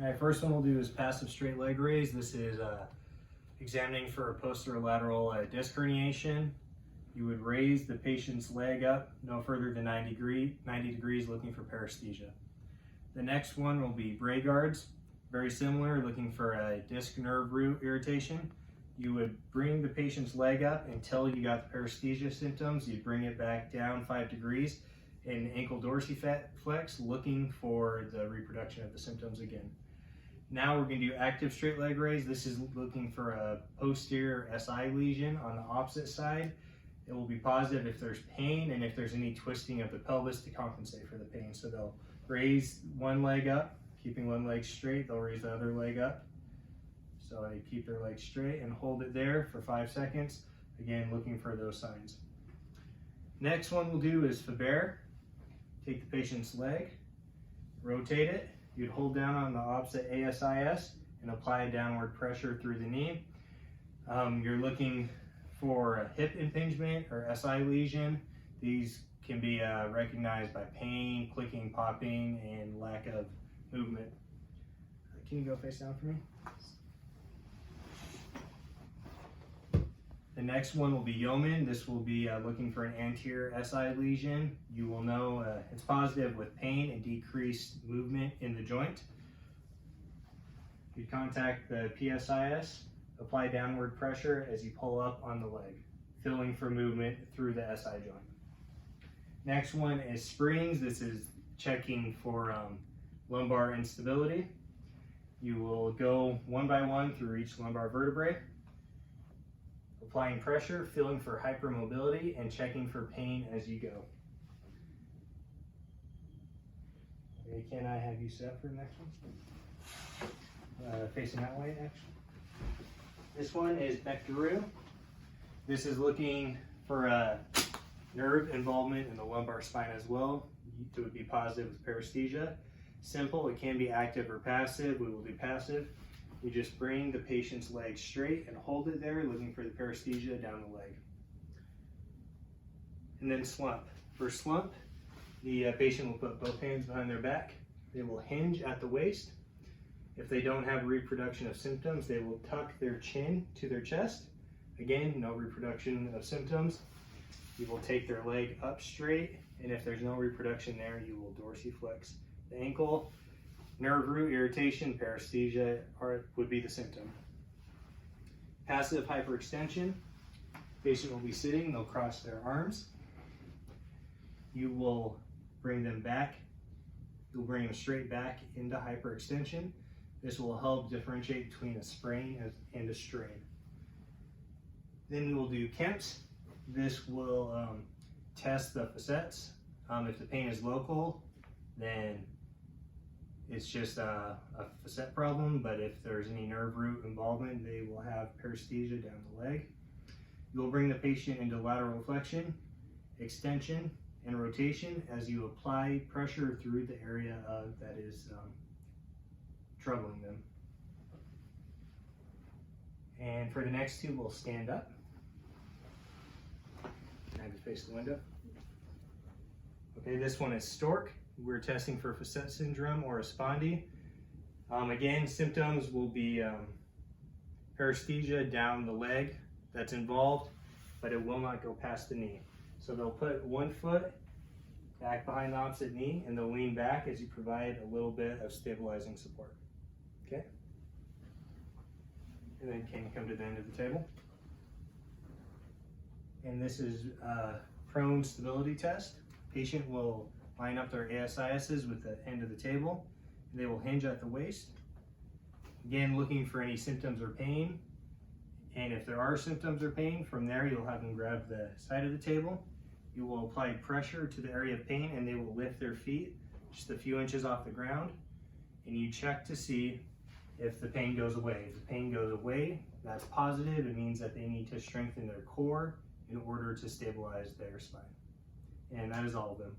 All right, first one we'll do is passive straight leg raise. This is examining for a posterolateral disc herniation. You would raise the patient's leg up no further than 90 degrees, looking for paresthesia. The next one will be Braygards. Very similar, looking for a disc nerve root irritation. You would bring the patient's leg up until you got the paresthesia symptoms. You'd bring it back down 5 degrees in ankle dorsiflex, looking for the reproduction of the symptoms again. Now we're going to do active straight leg raise. This is looking for a posterior SI lesion on the opposite side. It will be positive if there's pain and if there's any twisting of the pelvis to compensate for the pain. So they'll raise one leg up, keeping one leg straight. They'll raise the other leg up. So they keep their leg straight and hold it there for 5 seconds. Again, looking for those signs. Next one we'll do is Faber. Take the patient's leg, rotate it. You'd hold down on the opposite ASIS and apply downward pressure through the knee. You're looking for a hip impingement or SI lesion. These can be recognized by pain, clicking, popping, and lack of movement. Can you go face down for me? The next one will be Yeoman. This will be looking for an anterior SI lesion. You will know it's positive with pain and decreased movement in the joint. You'd contact the PSIS, apply downward pressure as you pull up on the leg, feeling for movement through the SI joint. Next one is Springs. This is checking for lumbar instability. You will go one by one through each lumbar vertebrae, applying pressure, feeling for hypermobility, and checking for pain as you go. Okay, can I have you set for the next one? Facing that way, actually. This one is Bechtereau. This is looking for a nerve involvement in the lumbar spine as well. It would be positive with paresthesia. Simple, it can be active or passive. We will do passive. You just bring the patient's leg straight and hold it there, looking for the paresthesia down the leg. And then slump. For slump, the patient will put both hands behind their back. They will hinge at the waist. If they don't have reproduction of symptoms, they will tuck their chin to their chest. Again, no reproduction of symptoms. You will take their leg up straight, and if there's no reproduction there, you will dorsiflex the ankle. Nerve root irritation, paresthesia would be the symptom. Passive hyperextension. Patient will be sitting, they'll cross their arms. You will bring them back. You'll bring them straight back into hyperextension. This will help differentiate between a sprain and a strain. Then we'll do Kemp's. This will test the facets. If the pain is local, then it's just a facet problem, but if there's any nerve root involvement, they will have paresthesia down the leg. You'll bring the patient into lateral flexion, extension, and rotation as you apply pressure through the area that is troubling them. And for the next two, we'll stand up. And just face the window. Okay, this one is Stork. We're testing for facet syndrome or a spondy. Again, symptoms will be paresthesia down the leg that's involved, but it will not go past the knee. So they'll put one foot back behind the opposite knee and they'll lean back as you provide a little bit of stabilizing support. Okay? And then can you come to the end of the table? And this is a prone stability test. Patient will line up their ASISs with the end of the table. They will hinge at the waist. Again, looking for any symptoms or pain. And if there are symptoms or pain, from there you'll have them grab the side of the table. You will apply pressure to the area of pain and they will lift their feet just a few inches off the ground. And you check to see if the pain goes away. If the pain goes away, that's positive. It means that they need to strengthen their core in order to stabilize their spine. And that is all of them.